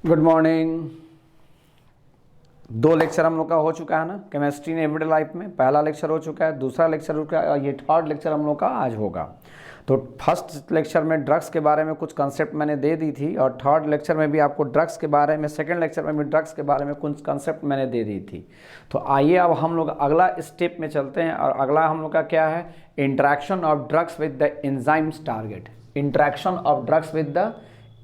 Good morning. दो lecture हम लोग का हो चुका है ना केमिस्ट्री इन एवरीडे लाइफ में। पहला लेक्चर हो चुका है, दूसरा लेक्चर हो चुका है, ये थर्ड लेक्चर हम लोग का आज होगा। तो फर्स्ट लेक्चर में ड्रग्स के बारे में कुछ कंसेप्ट मैंने दे दी थी और थर्ड लेक्चर में भी आपको ड्रग्स के बारे में, सेकंड लेक्चर में भी ड्रग्स के बारे में कुछ कंसेप्ट मैंने दे दी थी। तो आइए अब हम लोग अगला स्टेप में चलते हैं और अगला हम लोग का क्या है, interaction of drugs with the enzymes target. Interaction of drugs with the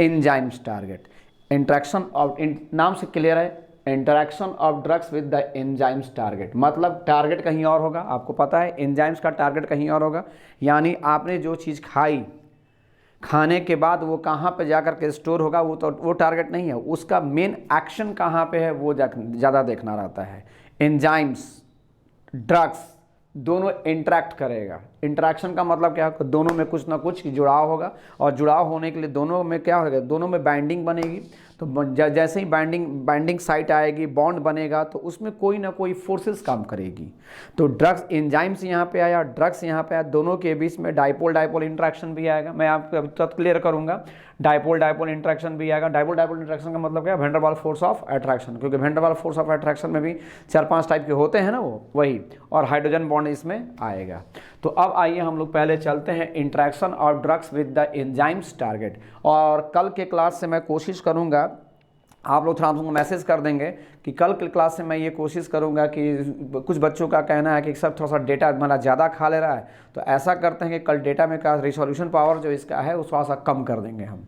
enzymes target. Interaction of, नाम से क्लियर है, interaction of drugs with the enzymes target. मतलब टारगेट कहीं और होगा, आपको पता है एंजाइम्स का टारगेट कहीं और होगा। यानी आपने जो चीज़ खाई, खाने के बाद वो कहाँ पे जाकर के स्टोर होगा, वो टारगेट नहीं है। उसका मेन एक्शन कहाँ पे है वो ज़्यादा देखना रहता है। एंजाइम्स, ड्रग्स दोनों इंटरेक्ट करेगा। इंटरेक्शन का मतलब क्या है, दोनों में कुछ ना कुछ जुड़ाव होगा और जुड़ाव होने के लिए दोनों में क्या होगा, दोनों में बाइंडिंग बनेगी। तो जैसे ही बाइंडिंग साइट आएगी, बॉन्ड बनेगा, तो उसमें कोई ना कोई फोर्सेस काम करेगी। तो ड्रग्स, एंजाइम्स यहाँ पे आया, ड्रग्स यहाँ पे आया, दोनों के बीच में डाइपोल इंटरेक्शन भी आएगा। मैं आपको अभी तक क्लियर करूँगा। डाइपोल इंटरेक्शन भी आएगा। डाइपोल इंटरेक्शन का मतलब क्या है, van der Waals force of attraction. क्योंकि van der Waals force of attraction में भी 4-5 टाइप के होते हैं ना, वो वही, और हाइड्रोजन बॉन्ड इसमें आएगा। तो अब आइए हम लोग पहले चलते हैं interaction of drugs with the enzymes target. और कल के क्लास से मैं कोशिश करूंगा, आप लोग थोड़ा हमको मैसेज कर देंगे कि कल के क्लास से मैं ये कोशिश करूंगा कि कुछ बच्चों का कहना है कि सर थोड़ा सा डेटा हमारा ज़्यादा खा ले रहा है, तो ऐसा करते हैं कि कल डेटा में का रिसोल्यूशन पावर जो इसका है वो थोड़ा सा कम कर देंगे हम,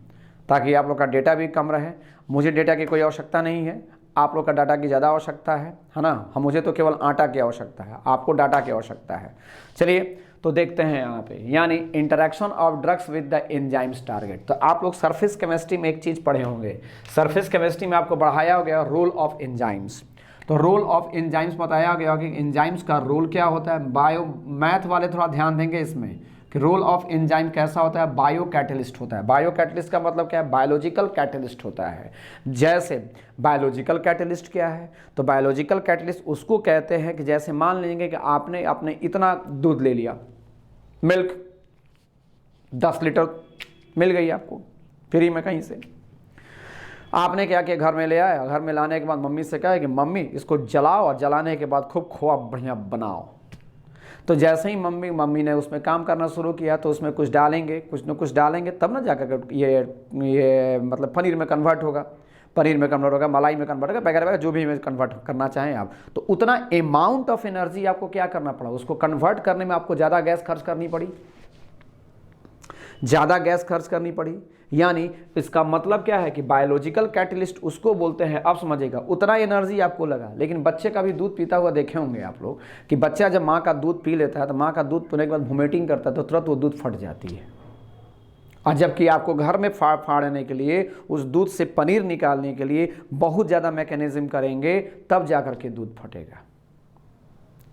ताकि आप लोग का डेटा भी कम रहे। मुझे डेटा की कोई आवश्यकता नहीं है, आप लोग का डाटा की ज़्यादा आवश्यकता है ना। हम मुझे तो केवल आटा की आवश्यकता है, आपको डाटा की आवश्यकता है। चलिए तो देखते हैं यहाँ पे, यानी interaction of drugs with the enzymes target. तो आप लोग सरफेस केमिस्ट्री में एक चीज़ पढ़े होंगे, सरफेस केमिस्ट्री में आपको बढ़ाया हो गया रोल ऑफ एंजाइम्स। तो रोल ऑफ एंजाइम्स बताया गया कि एंजाइम्स का रोल क्या होता है। बायो मैथ वाले थोड़ा ध्यान देंगे इसमें कि रोल ऑफ एंजाइम कैसा होता है, बायो कैटलिस्ट होता है। बायो कैटलिस्ट का मतलब क्या है, बायोलॉजिकल कैटलिस्ट होता है। जैसे बायोलॉजिकल कैटलिस्ट क्या है, तो बायोलॉजिकल कैटलिस्ट उसको कहते हैं कि जैसे मान लीजिए कि आपने इतना दूध ले लिया, मिल्क 10 लीटर मिल गई आपको फ्री में कहीं से। आपने क्या किया, घर में ले आया, घर में लाने के बाद मम्मी से कहा कि मम्मी इसको जलाओ और जलाने के बाद खूब खोआ बढ़िया बनाओ। तो जैसे ही मम्मी ने उसमें काम करना शुरू किया, तो उसमें कुछ डालेंगे, कुछ न कुछ डालेंगे, तब ना जाकर ये मतलब पनीर में कन्वर्ट होगा, मलाई में कन्वर्ट होगा, वगैरह वगैरह जो भी में कन्वर्ट करना चाहें आप। तो उतना अमाउंट ऑफ एनर्जी आपको क्या करना पड़ा, उसको कन्वर्ट करने में आपको ज़्यादा गैस खर्च करनी पड़ी। यानी इसका मतलब क्या है कि बायोलॉजिकल कैटलिस्ट उसको बोलते हैं। अब समझिएगा, उतना एनर्जी आपको लगा, लेकिन बच्चे का भी दूध पीता हुआ देखे होंगे आप लोग कि बच्चा जब माँ का दूध पी लेता है, तो माँ का दूध पीने के बाद वोमिटिंग करता है, तो तुरंत वो दूध फट जाती है। और जबकि आपको घर में फाड़ने के लिए, उस दूध से पनीर निकालने के लिए बहुत ज़्यादा मैकेनिज्म करेंगे, तब जाकर के दूध फटेगा।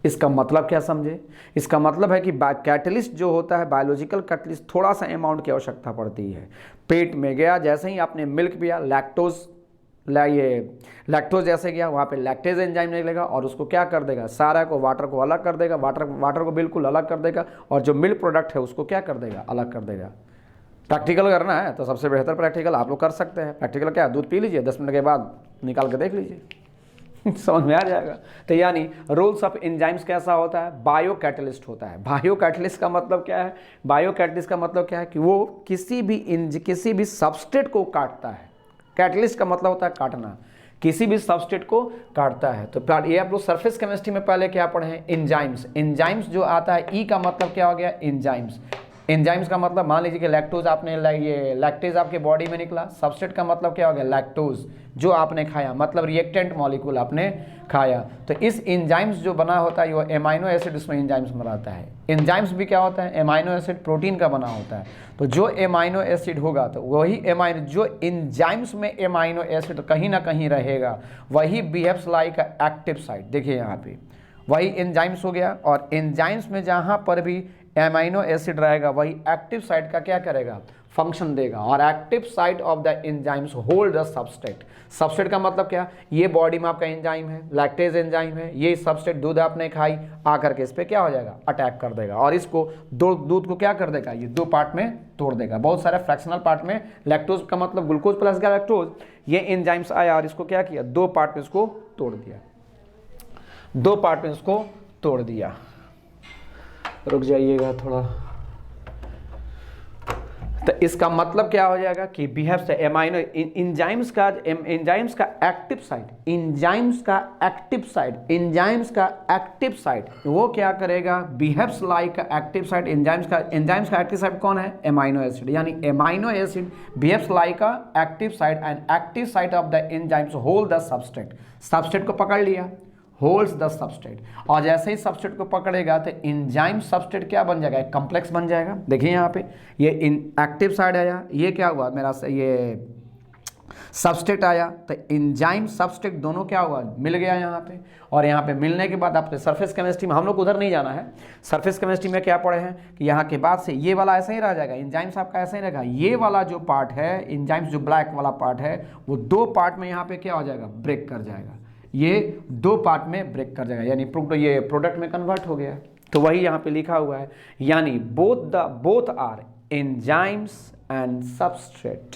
इसका मतलब क्या समझे, इसका मतलब है कि कैटलिस्ट जो होता है, बायोलॉजिकल कैटलिस्ट, थोड़ा सा अमाउंट की आवश्यकता पड़ती है। पेट में गया, जैसे ही आपने मिल्क पिया, लैक्टोज जैसे गया, वहाँ पे लैक्टेज एंजाइम निकलेगा और उसको क्या कर देगा, सारा को वाटर को अलग कर देगा, वाटर को बिल्कुल अलग कर देगा, और जो मिल्क प्रोडक्ट है उसको क्या कर देगा, अलग कर देगा। प्रैक्टिकल करना है तो सबसे बेहतर प्रैक्टिकल आप लोग कर सकते हैं। प्रैक्टिकल क्या, दूध पी लीजिए, 10 मिनट के बाद निकाल के देख लीजिए समझ में आ जाएगा। तो यानी रोल्स ऑफ एंजाइम्स कैसा होता है, बायो कैटलिस्ट होता है। बायो कैटलिस्ट का मतलब क्या है, बायो कैटलिस्ट का मतलब क्या है कि वो किसी भी सबस्ट्रेट को काटता है। कैटलिस्ट का मतलब होता है काटना, किसी भी सबस्ट्रेट को काटता है। तो ये आप लोग सरफेस केमिस्ट्री में पहले क्या पढ़े हैं, एंजाइम्स। एंजाइम्स जो आता है, ई का मतलब क्या हो गया, एंजाइम्स। एंजाइम्स का मतलब मान लीजिए कि लैक्टोज आपने ये लैक्टेज आपके बॉडी में निकला, सबस्ट्रेट का मतलब क्या हो गया, लैक्टोज जो आपने खाया, मतलब रिएक्टेंट मॉलिक्यूल आपने खाया। तो इस एंजाइम्स जो बना होता है, वो एमाइनो एसिड उसमें एंजाइम्स बनाता है। एंजाइम्स भी क्या होता है, एमाइनो एसिड प्रोटीन का बना होता है। तो जो एमाइनो एसिड होगा, तो वही जो एंजाइम्स में एमाइनो एसिड कहीं ना कहीं रहेगा, वही बिहेव्स लाइक एक्टिव साइट। देखिए यहाँ पे वही एंजाइम्स हो गया, और एंजाइम्स में जहाँ पर भी एमाइनो एसिड रहेगा, वही एक्टिव साइट का क्या करेगा, फंक्शन देगा। और active site of the enzymes hold the substrate. Substrate का मतलब क्या, ये बॉडी में आपका एंजाइम है, लैक्टेज एंजाइम है, ये सबस्ट्रेट दूध आपने खाई, आकर के इस पे क्या हो जाएगा, अटैक कर देगा और इसको दूध को क्या कर देगा, ये दो पार्ट में तोड़ देगा। बहुत सारे फ्रैक्शनल पार्ट में, लैक्टोज का मतलब ग्लूकोज प्लस गैलेक्टोज, ये एंजाइम्स आया और इसको क्या किया, दो पार्ट में इसको तोड़ दिया, दो पार्ट में इसको तोड़ दिया। रुक जाइएगा थोड़ा। तो इसका मतलब क्या हो जाएगा कि बिहेव्स एमाइनो एंजाइम्स का एक्टिव साइट, एंजाइम्स का एक्टिव साइट वो क्या करेगा, behaves like active site. Enzymes का एक्टिव साइट कौन है, एमाइनो एसिड, यानी amino acid behaves like active site and active site of the enzymes hold the substrate. Substrate को पकड़ लिया, होल्ड्स द सबस्ट्रेट, और जैसे ही सबस्ट्रेट को पकड़ेगा तो एंजाइम सबस्ट्रेट क्या बन जाएगा, एक कॉम्प्लेक्स बन जाएगा। देखिए यहाँ पे ये एक्टिव साइड आया, ये क्या हुआ मेरा ये सबस्ट्रेट आया, तो एंजाइम सबस्ट्रेट दोनों क्या हुआ, मिल गया यहाँ पे। और यहाँ पे मिलने के बाद आपने सरफेस केमिस्ट्री में, हम लोग उधर नहीं जाना है, सरफेस केमिस्ट्री में क्या पढ़े हैं कि यहाँ के बाद से ये वाला ऐसा ही रह जाएगा, एंजाइम्स आपका ऐसा ही रहेगा। ये वाला जो पार्ट है एंजाइम्स, जो ब्लैक वाला पार्ट है, वो दो पार्ट में यहाँ पे क्या हो जाएगा, ब्रेक कर जाएगा, ये दो पार्ट में ब्रेक कर जाएगा, यानी ये प्रोडक्ट में कन्वर्ट हो गया। तो वही यहाँ पे लिखा हुआ है, यानी both are enzymes and substrate,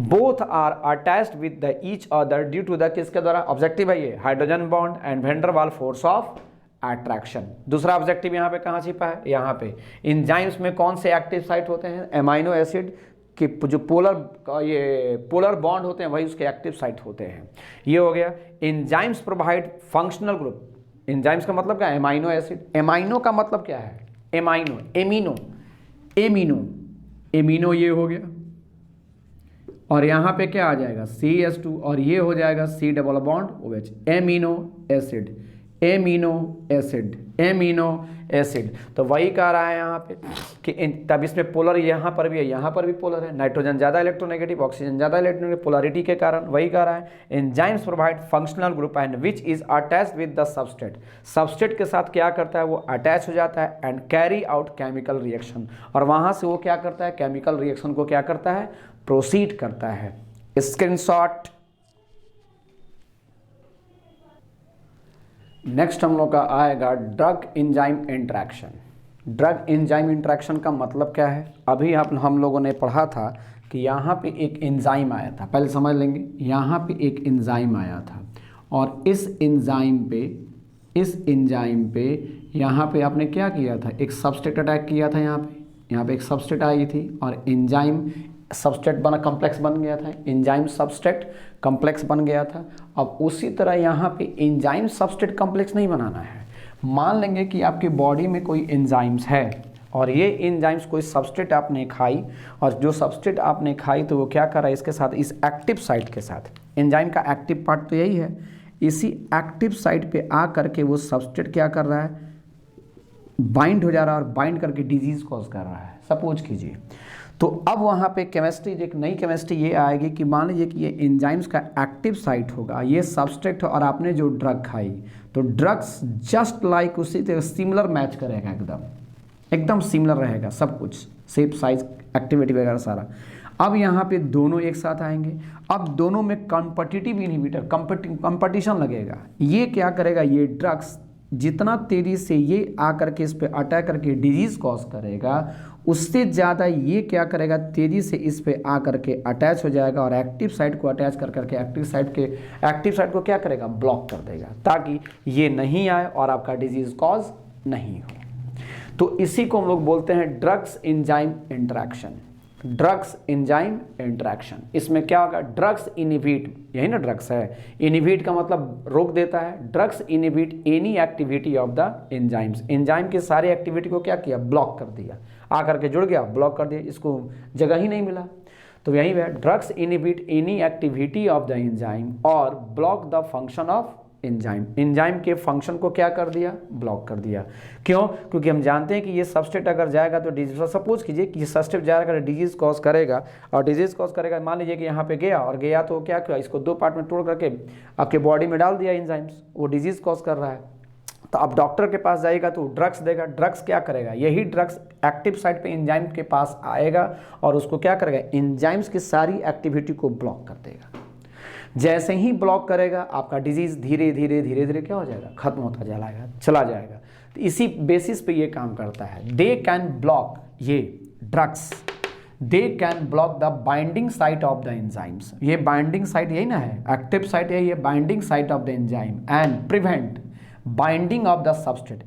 both are attached with the each other due to the, किसके द्वारा, ऑब्जेक्टिव है ये, hydrogen bond and van der Waals force of attraction. दूसरा ऑब्जेक्टिव यहाँ पे कहाँ छिपा है, यहाँ पे एंजाइम्स में कौन से एक्टिव साइट होते हैं, एमाइनो एसिड कि जो पोलर बॉन्ड होते हैं वही उसके एक्टिव साइट होते हैं। ये हो गया। Enzymes provide functional group, enzymes का मतलब क्या है, एमाइनो एसिड। एमाइनो का मतलब क्या है, एमाइनो, एमिनो ये हो गया, और यहाँ पे क्या आ जाएगा, CH2, और ये हो जाएगा C double bond OH, amino acid. तो वही कह रहा है यहाँ पे कि तब इसमें पोलर यहाँ पर भी है, यहाँ पर भी पोलर है, नाइट्रोजन ज़्यादा इलेक्ट्रोनेगेटिव, ऑक्सीजन ज़्यादा इलेक्ट्रोनेगेटिव, पोलरिटी के कारण। वही कह रहा है enzymes provide functional group and which is attached with the substrate. Substrate के साथ क्या करता है, वो अटैच हो जाता है and carry out chemical reaction, और वहाँ से वो क्या करता है, केमिकल रिएक्शन को क्या करता है, प्रोसीड करता है। स्क्रीनशॉट। नेक्स्ट हम लोग का आएगा drug enzyme interaction. Drug enzyme interaction का मतलब क्या है, अभी हम लोगों ने पढ़ा था कि यहाँ पे एक एंजाइम आया था, पहले समझ लेंगे। यहाँ पे एक एंजाइम आया था और इस एंजाइम पे यहाँ पे आपने क्या किया था, एक सबस्ट्रेट अटैक किया था। यहाँ पे एक सबस्ट्रेट आई थी और एंजाइम सबस्ट्रेट बना, कॉम्प्लेक्स बन गया था, एंजाइम सबस्ट्रेट कॉम्प्लेक्स बन गया था। अब उसी तरह यहाँ पे एंजाइम सबस्ट्रेट कॉम्प्लेक्स नहीं बनाना है। मान लेंगे कि आपकी बॉडी में कोई एंजाइम्स है और ये एंजाइम्स कोई सबस्ट्रेट आपने खाई, और जो सबस्ट्रेट आपने खाई तो वो क्या कर रहा है, इसके साथ, इस एक्टिव साइट के साथ, एंजाइम का एक्टिव पार्ट तो यही है, इसी एक्टिव साइट पे आ करके वो सबस्ट्रेट क्या कर रहा है, बाइंड हो जा रहा है, और बाइंड करके डिजीज कॉज कर रहा है। सपोज कीजिए, तो अब वहाँ पे केमिस्ट्री, एक नई केमिस्ट्री ये आएगी कि मान लीजिए कि ये एंजाइम्स का एक्टिव साइट होगा, ये सबस्ट्रेट और आपने जो ड्रग खाई, तो ड्रग्स जस्ट लाइक उसी तरह सिमिलर मैच करेगा, एकदम सिमिलर रहेगा सब कुछ, शेप, साइज, एक्टिविटी वगैरह सारा। अब यहाँ पे दोनों एक साथ आएंगे, अब दोनों में कॉम्पिटिटिव इनहिबिटर, कंपटीशन लगेगा। ये क्या करेगा, ये ड्रग्स जितना तेज़ी से ये आकर के इस पे अटैक करके डिजीज़ कॉज करेगा, उससे ज़्यादा ये क्या करेगा, तेज़ी से इस पे आकर के अटैच हो जाएगा और एक्टिव साइट को अटैच कर करके एक्टिव साइट को क्या करेगा, ब्लॉक कर देगा, ताकि ये नहीं आए और आपका डिजीज़ कॉज नहीं हो। तो इसी को हम लोग बोलते हैं drugs enzyme interaction. Drugs enzyme interaction, इसमें क्या होगा, ड्रग्स इनहिबिट, यही ना ड्रग्स है, इनहिबिट का मतलब रोक देता है। Drugs inhibit any activity of the enzymes, enzyme की सारी एक्टिविटी को क्या किया, ब्लॉक कर दिया, आकर के जुड़ गया, ब्लॉक कर दिया, इसको जगह ही नहीं मिला। तो यही है, drugs inhibit any activity of the enzyme और block the function of enzyme, enzyme के फंक्शन को क्या कर दिया, ब्लॉक कर दिया। क्यों, क्योंकि हम जानते हैं कि ये सबस्ट्रेट अगर जाएगा तो डिजीज, सपोज कीजिए कि ये सबस्ट्रेट जाएगा डिजीज कॉज करेगा, और डिजीज कॉज करेगा, मान लीजिए कि यहाँ पे गया तो क्या किया, इसको दो पार्ट में तोड़ करके आपके बॉडी में डाल दिया एंजाइम्स, वो डिजीज कॉज कर रहा है। तो अब डॉक्टर के पास जाएगा तो ड्रग्स देगा, ड्रग्स क्या करेगा, यही ड्रग्स एक्टिव साइट पे एंजाइम के पास आएगा और उसको क्या करेगा, एंजाइम्स की सारी एक्टिविटी को ब्लॉक कर देगा। जैसे ही ब्लॉक करेगा आपका डिजीज धीरे धीरे धीरे धीरे क्या हो जाएगा, खत्म होता चला जाएगा। तो इसी बेसिस पे ये काम करता है। दे कैन ब्लॉक, ये drugs, they can block the binding site of the enzymes, ये बाइंडिंग साइट यही ना है, एक्टिव साइट है ये binding site of the enzyme, and prevent binding of the substrate,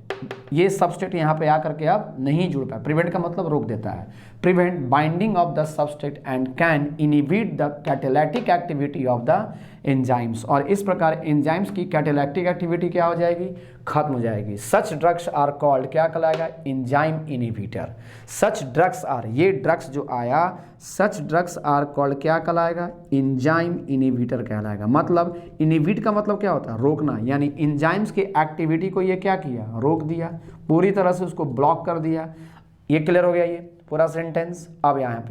ये सबस्ट्रेट यहाँ पे आकर के अब नहीं जुड़ पाए, प्रिवेंट का मतलब रोक देता है, prevent binding of the substrate and can inhibit the catalytic activity of the enzymes, और इस प्रकार एंजाइम्स की कैटालिटिक एक्टिविटी क्या हो जाएगी, खत्म हो जाएगी। सच ड्रग्स आर कॉल्ड, क्या कहलाएगा, enzyme inhibitor. Such drugs are, ये ड्रग्स जो आया, सच ड्रग्स आर कॉल्ड क्या कहलाएगा, एंजाइम इनहिबिटर कहलाएगा। मतलब इनहिबिट का मतलब क्या होता है, रोकना, यानी एंजाइम्स की एक्टिविटी को ये क्या किया, रोक दिया, पूरी तरह से उसको ब्लॉक कर दिया। ये क्लियर हो गया ये पूरा सेंटेंस। अब यहाँ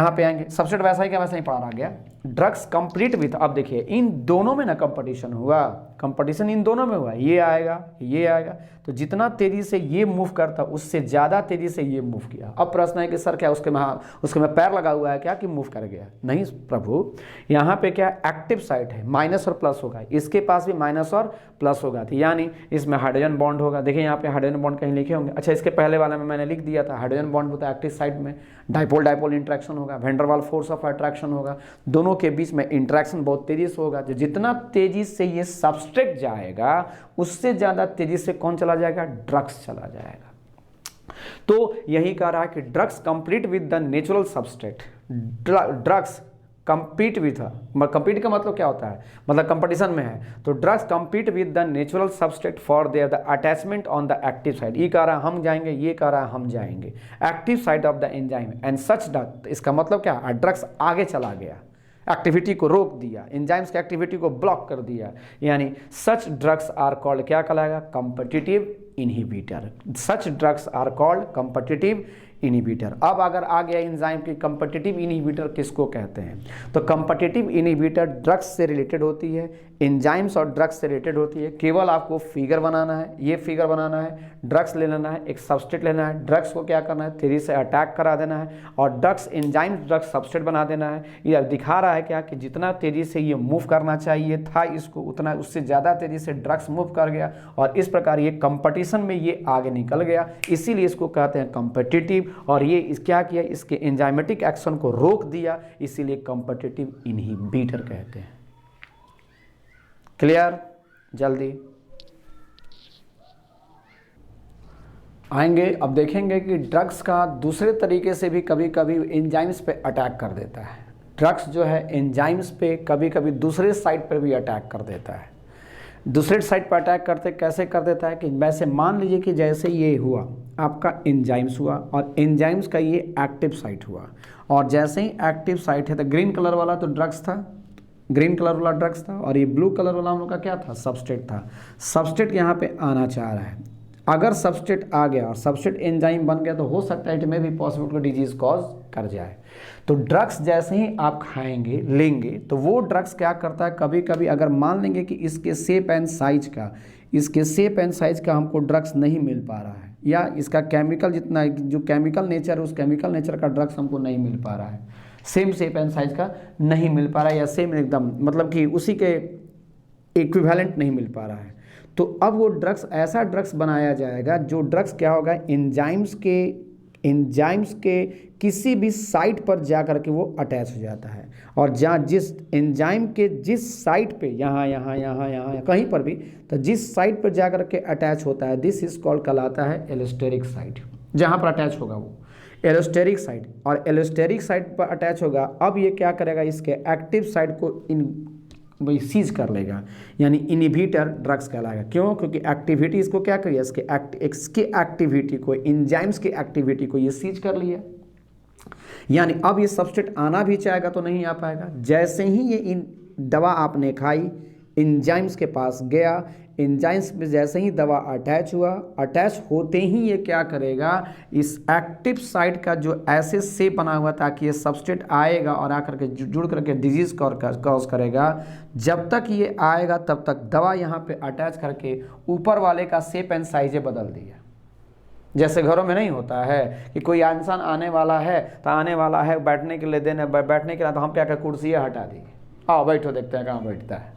पे आएंगे, सबसेट वैसा ही क्या वैसा ही पढ़ा रहा गया। ड्रग्स कंप्लीट विथ, अब देखिए इन दोनों में ना कंपटीशन हुआ, कंपटीशन इन दोनों में हुआ, ये आएगा, तो जितना तेजी से ये मूव करता उससे ज़्यादा तेजी से ये मूव किया। अब प्रश्न है कि सर क्या उसके में पैर लगा हुआ है क्या कि मूव कर गया, नहीं प्रभु, यहाँ पे क्या एक्टिव साइट है, माइनस और प्लस होगा, इसके पास भी माइनस और प्लस होगा, तो यानी इसमें हाइड्रोजन बॉन्ड होगा। देखिए यहाँ पे हाइड्रोजन बॉन्ड कहीं लिखे होंगे, अच्छा इसके पहले वाला में मैंने लिख दिया था, हाइड्रोजन बॉन्ड होता है एक्टिव साइट में, डाइपोल डाइपोल इंट्रैक्शन होगा, वैन डर वाल फोर्स ऑफ अट्रैक्शन होगा, दोनों के बीच में इंट्रैक्शन बहुत तेजी से होगा। जितना तेजी से ये सबस्ट्रेट जाएगा उससे ज्यादा तेजी से कौन चला जाएगा, ड्रग्स चला जाएगा। तो यही कह रहा है कि drugs complete with the natural substrate, drugs compete with, compete का मतलब क्या होता है, मतलब कंपटीशन में है, तो drugs compete with the natural substrate for their the attachment on the active side. ये कह रहा है हम जाएंगे, ये कह रहा है हम जाएंगे active side of the enzyme and such drug, इसका मतलब क्या, ड्रग्स आगे चला गया, एक्टिविटी को रोक दिया, एंजाइम्स की एक्टिविटी को ब्लॉक कर दिया, यानी सच ड्रग्स आर कॉल्ड क्या कहलाएगा, competitive inhibitor. Such drugs are called competitive inhibitor. अब अगर आ गया एंजाइम की कॉम्पिटिटिव इनहिबिटर किसको कहते हैं, तो कॉम्पिटिटिव इनहिबिटर ड्रग्स से रिलेटेड होती है, एंजाइम्स और ड्रग्स से रिलेटेड होती है। केवल आपको फिगर बनाना है, ये फिगर बनाना है, ड्रग्स ले लेना है, एक सबस्ट्रेट लेना है, ड्रग्स को क्या करना है, तेजी से अटैक करा देना है और ड्रग्स एंजाइम ड्रग्स सबस्ट्रेट बना देना है। ये दिखा रहा है क्या कि जितना तेजी से ये मूव करना चाहिए था इसको, उतना उससे ज़्यादा तेजी से ड्रग्स मूव कर गया और इस प्रकार ये कंपटीशन में ये आगे निकल गया, इसीलिए इसको कहते हैं कॉम्पिटिटिव। और ये क्या किया, इसके एंजाइमेटिक एक्शन को रोक दिया, इसीलिए कॉम्पिटिटिव इनहिबिटर कहते हैं। क्लियर, जल्दी आएंगे। अब देखेंगे कि ड्रग्स का दूसरे तरीके से भी कभी कभी एंजाइम्स पे अटैक कर देता है। ड्रग्स जो है एंजाइम्स पे कभी कभी दूसरे साइड पर भी अटैक कर देता है। दूसरे साइड पर अटैक करते कैसे कर देता है कि वैसे मान लीजिए कि जैसे ये हुआ आपका एंजाइम्स हुआ और एंजाइम्स का ये एक्टिव साइट हुआ, और जैसे ही एक्टिव साइट है तो ग्रीन कलर वाला तो ड्रग्स था, ग्रीन कलर वाला ड्रग्स था, और ये ब्लू कलर वाला हम लोग का क्या था, सबस्ट्रेट था। सबस्ट्रेट यहाँ पे आना चाह रहा है, अगर सबस्ट्रेट आ गया और सबस्ट्रेट एंजाइम बन गया तो हो सकता है इट में भी पॉसिबल को डिजीज कॉज कर जाए। तो ड्रग्स जैसे ही आप खाएंगे लेंगे तो वो ड्रग्स क्या करता है, कभी कभी अगर मान लेंगे कि इसके शेप एंड साइज का हमको ड्रग्स नहीं मिल पा रहा है, या इसका केमिकल जितना जो केमिकल नेचर है उस केमिकल नेचर का ड्रग्स हमको नहीं मिल पा रहा है, सेम शेप एंड साइज का नहीं मिल पा रहा है, या सेम एकदम मतलब कि उसी के इक्विवेलेंट नहीं मिल पा रहा है, तो अब वो ड्रग्स ऐसा ड्रग्स बनाया जाएगा जो ड्रग्स क्या होगा, एंजाइम्स के किसी भी साइट पर जा कर के वो अटैच हो जाता है, और जहाँ जिस एंजाइम के जिस साइट पे यहाँ कहीं पर भी, तो जिस साइट पर जा कर के अटैच होता है दिस इज कॉल्ड कहलाता है एलोस्टेरिक साइट। जहाँ पर अटैच होगा वो एलोस्टेरिक साइट, और एलोस्टेरिक साइट पर अटैच होगा। अब ये क्या करेगा, इसके एक्टिव साइट को सीज कर लेगा, यानी इनहिबिटर ड्रग्स कहलाएगा। क्यों, क्योंकि एक्टिविटी इसको क्या करिए, इसकी एक्टिविटी को, एंजाइम्स की एक्टिविटी को ये सीज कर लिया, यानी अब ये सबस्ट्रेट आना भी चाहेगा तो नहीं आ पाएगा। जैसे ही ये दवा आपने खाई, एंजाइम्स के पास गया, एंजाइम्स में जैसे ही दवा अटैच हुआ, अटैच होते ही ये क्या करेगा, इस एक्टिव साइट का जो ऐसे शेप बना हुआ ताकि ये सबस्ट्रेट आएगा और आकर के जुड़ करके डिजीज कॉज करेगा। जब तक ये आएगा तब तक दवा यहाँ पे अटैच करके ऊपर वाले का शेप एंड साइजे बदल दिया। जैसे घरों में नहीं होता है कि कोई इंसान आने वाला है तो आने वाला है बैठने के लिए देने, बैठने के लिए तो हम क्या कर कुर्सियाँ हटा देंगे, आओ बैठो देखते हैं कहाँ बैठता है।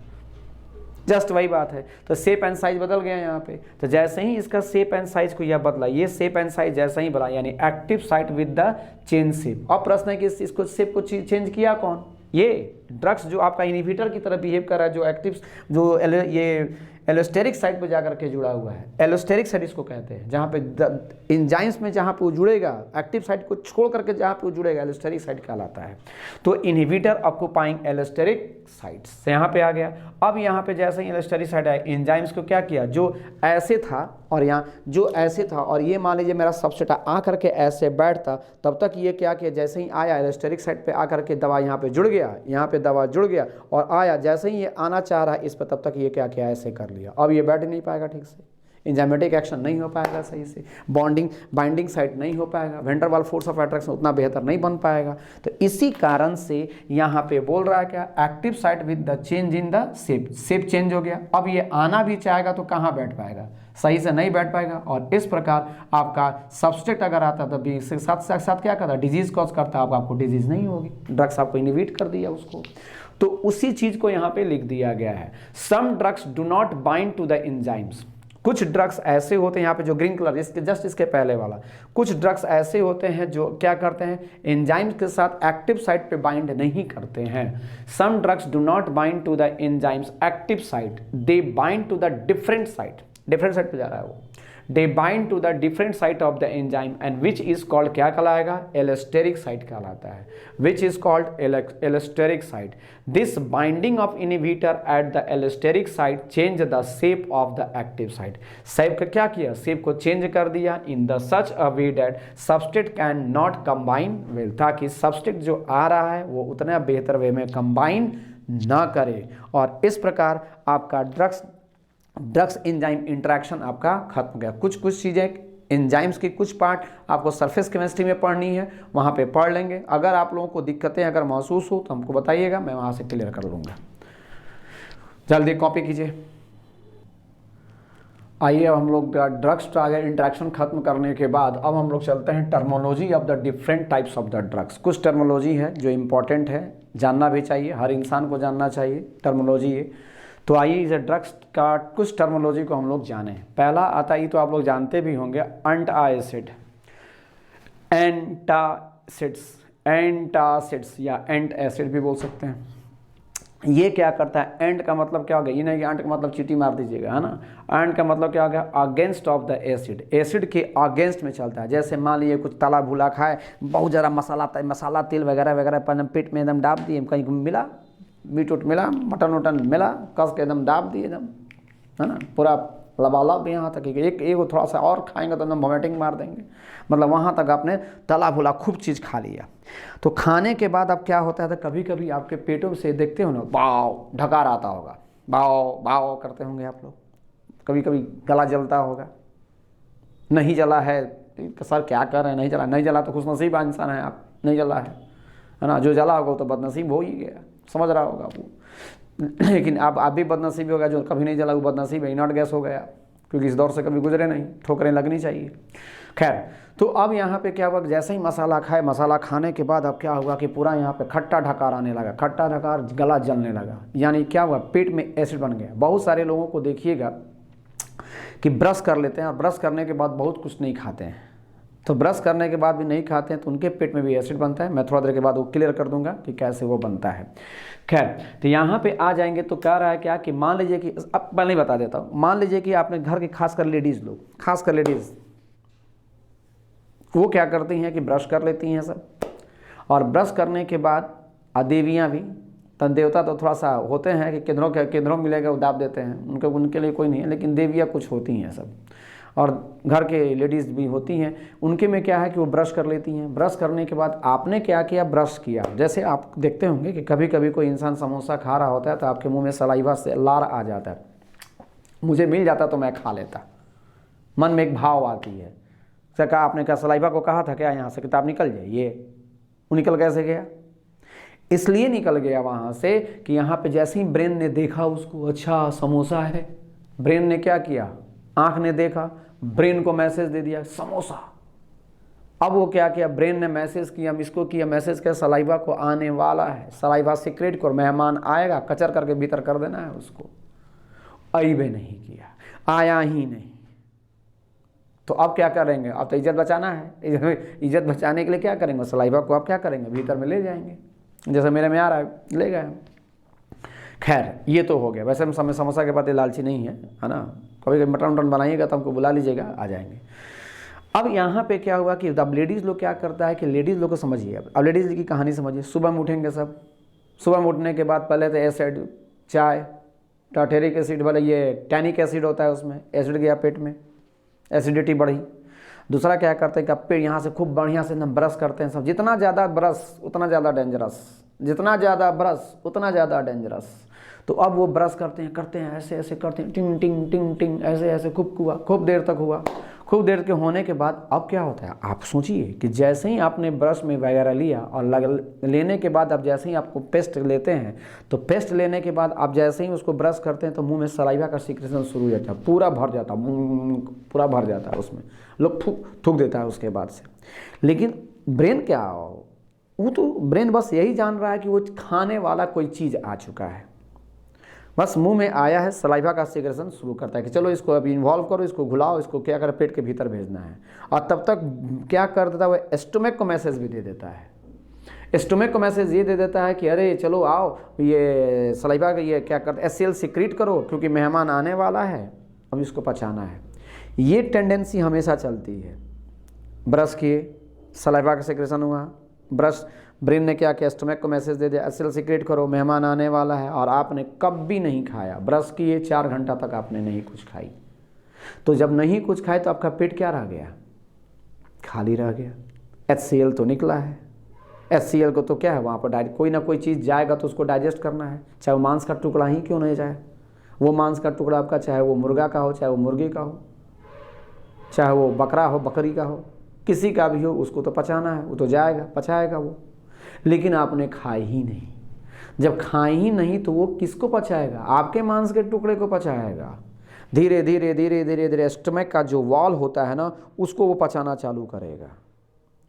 जस्ट वही बात है। तो शेप एंड साइज बदल गया यहाँ पे। तो जैसे ही इसका शेप एंड साइज को यह बदला, ये शेप एंड साइज जैसे ही बदला यानी active site with the change shape. अब प्रश्न है कि इसको शेप को चेंज किया कौन? ये ड्रग्स जो आपका इनहिबिटर की तरह बिहेव कर रहा है, जो एक्टिव जो ये एलोस्टेरिक साइट पे जाकर के जुड़ा हुआ है। एलोस्टेरिक साइट इसको कहते हैं, जहाँ पे एंजाइम्स में जहाँ पे वो जुड़ेगा, एक्टिव साइट को छोड़ करके जहाँ पे वो जुड़ेगा एलोस्टेरिक साइट कहलाता है। तो इनहिबिटर ऑक्यूपाइंग एलोस्टेरिक साइट से यहाँ पे आ गया। अब यहाँ पे जैसे ही एलोस्टेरिक साइट आया, एंजाइम्स को क्या किया, जो ऐसे था और यहाँ जो ऐसे था और ये मान लीजिए मेरा सबस्ट्रेट आ करके ऐसे बैठता, तब तक ये क्या किया, जैसे ही आया एलोस्टेरिक साइट पे आकर के दवा यहाँ पे जुड़ गया, यहाँ पे दवा जुड़ गया और आया, जैसे ही ये आना चाह रहा है इस पर, तब तक ये क्या किया, ऐसे कर लिया। अब ये बैठ नहीं पाएगा ठीक से, एंजाइमेटिक एक्शन नहीं हो पाएगा सही से, बाइंडिंग साइट नहीं हो पाएगा, वेंडर वाल फोर्स ऑफ अट्रैक्शन उतना बेहतर नहीं बन पाएगा। तो इसी कारण से यहाँ पे बोल रहा है क्या, active site with the change in the shape change हो गया। अब ये आना भी चाहेगा तो कहाँ बैठ पाएगा, सही से नहीं बैठ पाएगा। और इस प्रकार आपका सबस्ट्रेट अगर आता तो भी इसके साथ साथ क्या करता, डिजीज कॉज करता, अब आपको डिजीज नहीं होगी, ड्रग्स आपको इनहिबिट कर दिया उसको। तो उसी चीज को यहाँ पे लिख दिया गया है। Some drugs do not bind to the enzymes. कुछ ड्रग्स ऐसे होते हैं, यहाँ पे जो ग्रीन कलर इसके जस्ट इसके पहले वाला, कुछ ड्रग्स ऐसे होते हैं जो क्या करते हैं, एंजाइम्स के साथ एक्टिव साइट पे बाइंड नहीं करते हैं। Some drugs do not bind to the enzymes active site, they bind to the different site पे जा रहा है वो, they bind to the different site of the enzyme and which is called क्या कहलाएगा, एलोस्टेरिक साइट कहलाता है, which is called allosteric site. this binding of inhibitor at the allosteric site change the shape of the active site। shape का क्या किया, shape को change कर दिया in the such a way that substrate can not combine well, ताकि substrate जो आ रहा है वो उतना बेहतर वे में combine ना करे। और इस प्रकार आपका ड्रग्स एंजाइम इंटरेक्शन आपका खत्म हो गया। कुछ चीज़ें एंजाइम्स की कुछ पार्ट आपको सरफेस केमिस्ट्री में पढ़नी है, वहाँ पे पढ़ लेंगे। अगर आप लोगों को दिक्कतें अगर महसूस हो तो हमको बताइएगा, मैं वहाँ से क्लियर कर लूँगा। जल्दी कॉपी कीजिए। आइए अब हम लोग ड्रग्स टारगेट इंटरेक्शन खत्म करने के बाद अब हम लोग चलते हैं terminology of the different types of the drugs. कुछ टर्मोलॉजी है जो इम्पोर्टेंट है, जानना भी चाहिए, हर इंसान को जानना चाहिए टर्मोलॉजी है। तो आइए इस ड्रग्स का कुछ टर्मोलॉजी को हम लोग जाने। पहला आता ही तो आप लोग जानते भी होंगे, एंटासिड, एंटासिड्स या एंट एसिड भी बोल सकते हैं। ये क्या करता है, एंट का मतलब क्या हो गया, ये नहीं कि एंट का मतलब चीटी मार दीजिएगा, है ना। एंट का मतलब क्या हो गया, against of the acid, acid के अगेंस्ट में चलता है। जैसे मान लीजिए कुछ तला भूला खाए, बहुत ज़्यादा मसाला तेल वगैरह वगैरह पेट में एकदम डाल दिए, कहीं मिला मीट उट मिला, मटन वटन मिला, कस के एकदम दाब दिए एकदम, है ना, पूरा लबालब यहाँ तक कि एक थोड़ा सा और खाएंगे तो एकदम वोमिटिंग मार देंगे। मतलब वहाँ तक आपने तला भुला खूब चीज़ खा लिया। तो खाने के बाद अब क्या होता है, तो कभी कभी आपके पेटों से देखते हो ना, बाव ढकार आता होगा, बाव बाव करते होंगे आप लोग। कभी कभी गला जलता होगा, नहीं जला है सर क्या कर रहे हैं, नहीं जला तो खुशनसीब इंसान है आप, नहीं जला है ना। जो जला होगा तो बदनसीब हो ही गया, समझ रहा होगा वो। लेकिन आप भी बदनसीब होगा, जो कभी नहीं जला वो बदनसीब है, नॉट गैस हो गया, क्योंकि इस दौर से कभी गुजरे नहीं, ठोकरें लगनी चाहिए। खैर, तो अब यहाँ पे क्या हुआ, जैसे ही मसाला खाए, मसाला खाने के बाद अब क्या हुआ कि पूरा यहाँ पे खट्टा ढकार आने लगा, खट्टा ढकार, गला जलने लगा, यानी क्या हुआ, पेट में एसिड बन गया। बहुत सारे लोगों को देखिएगा कि ब्रश कर लेते हैं और ब्रश करने के बाद बहुत कुछ नहीं खाते हैं, तो ब्रश करने के बाद भी नहीं खाते हैं तो उनके पेट में भी एसिड बनता है। मैं थोड़ा देर के बाद वो क्लियर कर दूंगा कि कैसे वो बनता है। खैर, तो यहाँ पे आ जाएंगे तो क्या रहा है क्या कि मान लीजिए कि अब पहले ही बता देता हूँ, मान लीजिए कि आपने घर के खासकर लेडीज़ लोग, खासकर लेडीज़ वो क्या करती हैं कि ब्रश कर लेती हैं सब, और ब्रश करने के बाद देवियाँ भी, तन देवता तो थोड़ा सा होते हैं कि किधरों मिलेगा वो दाब देते हैं, उनके लिए कोई नहीं है, लेकिन देवियाँ कुछ होती हैं सब, और घर के लेडीज़ भी होती हैं, उनके में क्या है कि वो ब्रश कर लेती हैं। ब्रश करने के बाद आपने क्या किया, ब्रश किया। जैसे आप देखते होंगे कि कभी कभी कोई इंसान समोसा खा रहा होता है तो आपके मुंह में सलाइवा से लार आ जाता है, मुझे मिल जाता तो मैं खा लेता। मन में एक भाव आती है। सर कहा आपने क्या सलाइवा को कहा था क्या यहाँ से किताब निकल जाए, ये वो निकल कैसे गया? इसलिए निकल गया वहाँ से कि यहाँ पे जैसे ही ब्रेन ने देखा उसको, अच्छा समोसा है, ब्रेन ने क्या किया, आँख ने देखा, ब्रेन को मैसेज दे दिया समोसा। अब वो क्या किया, ब्रेन ने मैसेज किया, इसको किया मैसेज किया सलाइवा को आने वाला है, सलाइवा सीक्रेट कर, मेहमान आएगा, कचर करके भीतर कर देना है उसको। अइबे नहीं किया, आया ही नहीं। तो अब क्या करेंगे, अब तो इज्जत बचाना है, इज्जत बचाने के लिए क्या करेंगे, सलाइवा को अब क्या करेंगे, भीतर में ले जाएंगे, जैसे मेरे में आ रहा है ले गए। खैर ये तो हो गया। वैसे हम समोसा के प्रति लालची नहीं है ना, कभी कभी मटन वटन बनाइएगा तो हमको बुला लीजिएगा, आ जाएंगे। अब यहाँ पे क्या हुआ कि अब लेडीज़ लोग क्या करता है कि लेडीज़ लोग को समझिए, अब लेडीज़ की कहानी समझिए। सुबह में उठेंगे सब, सुबह में उठने के बाद पहले तो एसिड, चाय, टार्टेरिक एसिड वाला ये टैनिक एसिड होता है, उसमें एसिड गया पेट में, एसिडिटी बढ़ी। दूसरा क्या करते हैं कि पेट यहाँ से खूब बढ़िया से एकदम ब्रश करते हैं सब, जितना ज़्यादा ब्रश उतना ज़्यादा डेंजरस, जितना ज़्यादा ब्रश उतना ज़्यादा डेंजरस। तो अब वो ब्रश करते हैं ऐसे ऐसे करते हैं, टिंग टिंग टिंग टिंग ऐसे ऐसे खूब हुआ, खूब देर तक हुआ। खूब देर के होने के बाद अब क्या होता है, आप सोचिए कि जैसे ही आपने ब्रश में वगैरह लिया और लेने के बाद अब जैसे ही आपको पेस्ट लेते हैं, तो पेस्ट लेने के बाद आप जैसे ही उसको ब्रश करते हैं तो मुंह में सलाइवा का सीक्रेशन शुरू हो जाता है, पूरा भर जाता है, पूरा भर जाता है, उसमें लोग थूक देता है उसके बाद से। लेकिन ब्रेन क्या, वो तो ब्रेन बस यही जान रहा है कि वो खाने वाला कोई चीज़ आ चुका है, बस मुंह में आया है, सलाइवा का सीक्रेशन शुरू करता है कि चलो इसको अभी इन्वॉल्व करो, इसको घुलाओ, इसको क्या कर पेट के भीतर भेजना है। और तब तक क्या कर देता है, वो स्टोमक को मैसेज भी दे देता है। स्टोमक को मैसेज ये दे देता है कि अरे चलो आओ, ये सलाइवा का ये क्या करते HCl सीक्रेट करो क्योंकि मेहमान आने वाला है, अब इसको पचाना है। ये टेंडेंसी हमेशा चलती है। ब्रश किए, सलाइवा का सीक्रेशन हुआ, ब्रश, ब्रेन ने क्या किया, स्टमक को मैसेज दे दिया HCl सीक्रेट करो, मेहमान आने वाला है, और आपने कभी नहीं खाया। ब्रश किए 4 घंटा तक आपने नहीं कुछ खाई, तो जब नहीं कुछ खाए तो आपका पेट क्या रह गया, खाली रह गया। HCl तो निकला है, HCl को तो क्या है वहाँ पर कोई ना कोई चीज़ जाएगा तो उसको डाइजेस्ट करना है, चाहे वो मांस का टुकड़ा ही क्यों नहीं जाए। वो मांस का टुकड़ा आपका चाहे वो मुर्गा का हो, चाहे वो मुर्गी का हो, चाहे वो बकरा हो, बकरी का हो, किसी का भी हो, उसको तो पचाना है, वो तो जाएगा, पचाएगा वो। लेकिन आपने खाई ही नहीं। जब खाई ही नहीं तो वो किसको पचाएगा, आपके मांस के टुकड़े को पचाएगा। धीरे धीरे धीरे धीरे धीरे स्टमक का जो वॉल होता है ना, उसको वो पचाना चालू करेगा।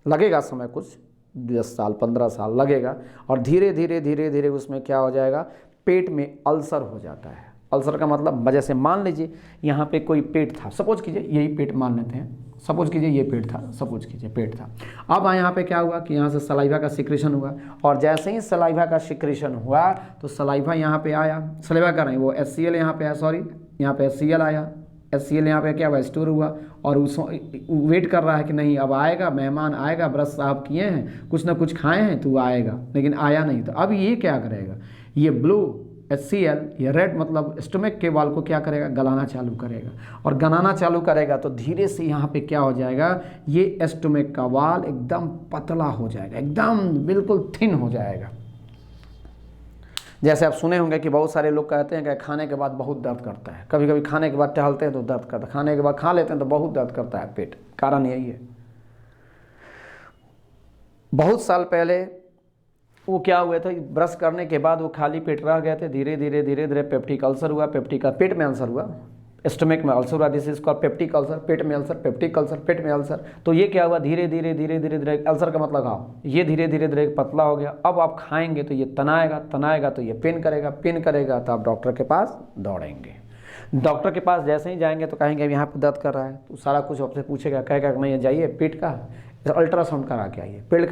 लगेगा समय, कुछ 10 साल 15 साल लगेगा, और धीरे धीरे धीरे धीरे उसमें क्या हो जाएगा, पेट में अल्सर हो जाता है। अल्सर का मतलब, जैसे मान लीजिए यहाँ पे कोई पेट था, सपोज कीजिए यही पेट मान लेते हैं, सपोज कीजिए ये पेट था, सपोज कीजिए पेट था। अब यहाँ पे क्या हुआ कि यहाँ से सलाइवा का सिक्रेशन हुआ, और जैसे ही सलाइवा का सिक्रेशन हुआ तो सलाइवा यहाँ पे आया, सलाइवा का नहीं, वो HCl यहाँ पे है, सॉरी यहाँ पे HCl आया, HCl यहाँ पे क्या हुआ, स्टोर हुआ, और उस वेट कर रहा है कि नहीं अब आएगा, मेहमान आएगा, ब्रश साफ किए हैं, कुछ ना कुछ खाए हैं तो वो आएगा, लेकिन आया नहीं। तो अब ये क्या करेगा, ये ब्लू HCl, ये रेड मतलब स्टमक के वाल को क्या करेगा, गलाना चालू करेगा, और गलाना चालू करेगा तो धीरे से यहाँ पे क्या हो जाएगा, ये स्टमक का वाल एकदम पतला हो जाएगा, एकदम बिल्कुल थिन हो जाएगा। जैसे आप सुने होंगे कि बहुत सारे लोग कहते हैं कि खाने के बाद बहुत दर्द करता है, कभी कभी खाने के बाद टहलते हैं तो दर्द करता है, खाने के बाद खा लेते हैं तो बहुत दर्द करता है पेट। कारण यही है, बहुत साल पहले वो क्या हुए थे, ब्रश करने के बाद वो खाली पेट रह गए थे, धीरे धीरे धीरे धीरे पेप्टिक अल्सर हुआ, पेप्टिक पेट में अल्सर हुआ, स्टमक में अल्सर हुआ, this is called peptic ulcer, पेट में अल्सर, पेप्टिक अल्सर, पेट में अल्सर। तो ये क्या हुआ, धीरे धीरे धीरे धीरे धीरे अल्सर का मतलब आओ, ये धीरे धीरे धीरे पतला हो गया। अब आप खाएंगे तो ये तनाएगा, तनाएगा तो ये पेन करेगा, पेन करेगा तो आप डॉक्टर के पास दौड़ेंगे। डॉक्टर के पास जैसे ही जाएंगे तो कहेंगे यहाँ पर दर्द कर रहा है, तो सारा कुछ आपसे पूछेगा, कहेगा नहीं जाइए पेट का अल्ट्रासाउंड करा के आइए, पेट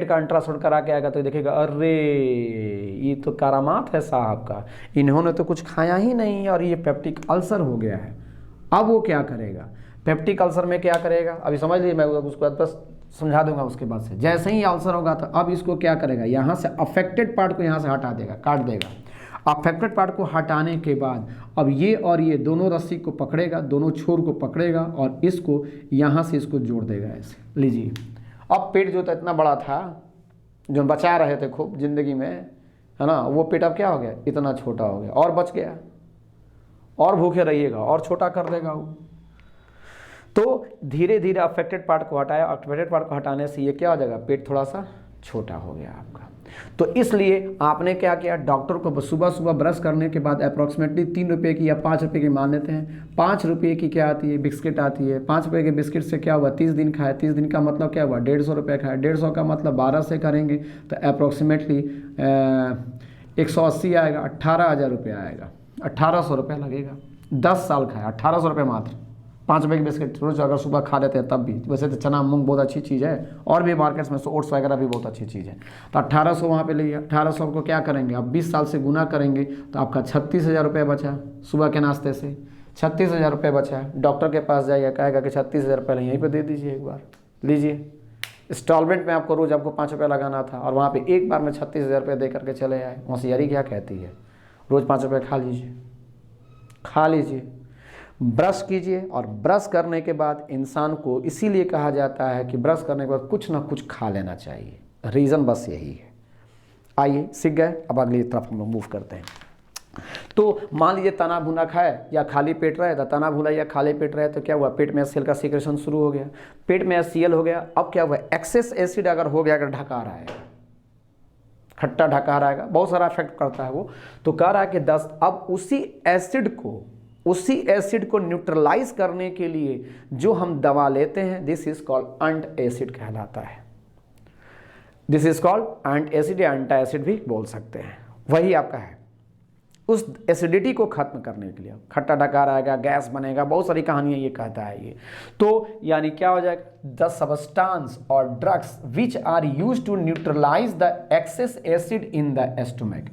का अल्ट्रासाउंड करा के आएगा तो देखेगा अरे ये तो करामात है साहब का, इन्होंने तो कुछ खाया ही नहीं और ये पेप्टिक अल्सर हो गया है। अब वो क्या करेगा, पेप्टिक अल्सर में क्या करेगा, अभी समझ लीजिए, मैं उसको बस समझा दूंगा उसके बाद से। जैसे ही अल्सर होगा तो अब इसको क्या करेगा, यहाँ से अफेक्टेड पार्ट को यहाँ से हटा देगा, काट देगा। अफेक्टेड पार्ट को हटाने के बाद अब ये और ये दोनों रस्सी को पकड़ेगा, दोनों छोर को पकड़ेगा और इसको यहाँ से इसको जोड़ देगा ऐसे। लीजिए, अब पेट जो था इतना बड़ा था, जो बचा रहे थे खूब जिंदगी में, है ना, वो पेट अब क्या हो गया, इतना छोटा हो गया और बच गया। और भूखे रहिएगा और छोटा कर देगा वो। तो धीरे धीरे अफेक्टेड पार्ट को हटाया, अफेक्टेड पार्ट को हटाने से ये क्या हो जाएगा, पेट थोड़ा सा छोटा हो गया आपका। तो इसलिए आपने क्या किया, डॉक्टर को सुबह सुबह ब्रश करने के बाद अप्रॉक्सीमेटली 3 रुपये की या 5 रुपये की मान लेते हैं, 5 रुपये की क्या आती है, बिस्किट आती है। 5 रुपये के बिस्किट से क्या हुआ, 30 दिन खाए, 30 दिन का मतलब क्या हुआ, 150 रुपये खाए। 150 का मतलब 12 से करेंगे तो अप्रॉक्सीमेटली 180 आएगा, 18,000 रुपये आएगा, 1800 रुपये लगेगा। 10 साल खाए, 1800 रुपये मात्र। 5 रुपये की बिस्किट रोज अगर सुबह खा लेते हैं तब भी, वैसे तो चना मूंग बहुत अच्छी चीज़ है, और भी मार्केट्स में ओट्स वगैरह भी बहुत अच्छी चीज़ है। तो 1800 वहाँ पे ले लिया। 1800 को क्या करेंगे, अब 20 साल से गुना करेंगे तो आपका 36,000 रुपये बचा सुबह के नाश्ते से। 36,000 रुपये बचा है। डॉक्टर के पास जाइए, कहेगा कि 36,000 पहले यहीं पर दे दीजिए, एक बार लीजिए। इंस्टॉलमेंट में आपको रोज़ आपको 5 रुपये लगाना था, और वहाँ पर एक बार में 36,000 रुपये दे करके चले आए। होशियारी क्या कहती है, रोज़ 5 रुपये खा लीजिए, खा लीजिए। ब्रश कीजिए, और ब्रश करने के बाद इंसान को इसीलिए कहा जाता है कि ब्रश करने के बाद कुछ ना कुछ खा लेना चाहिए। रीज़न बस यही है। आइए सीख गए, अब अगली तरफ हम लोग मूव करते हैं। तो मान लीजिए तना भुना खाए या खाली पेट रहे, तो तना भुना या खाली पेट रहे तो क्या हुआ, पेट में HCl का सीक्रेशन शुरू हो गया, पेट में HCl हो गया। अब क्या हुआ, एक्सेस एसिड अगर हो गया, अगर ढकार आएगा, खट्टा ढकार आएगा, बहुत सारा इफेक्ट करता है वो। तो कह रहा है कि 10, अब उसी एसिड को न्यूट्रलाइज करने के लिए जो हम दवा लेते हैं, this is called ant acid कहलाता है। This is called ant acid या एंटा एसिड भी बोल सकते हैं, वही आपका है। उस एसिडिटी को खत्म करने के लिए, खट्टा डकार आएगा, गैस बनेगा, बहुत सारी कहानियां ये कहता है ये। तो यानी क्या हो जाएगा, द सबस्टांस और drugs which are use to neutralize the excess acid in the stomach,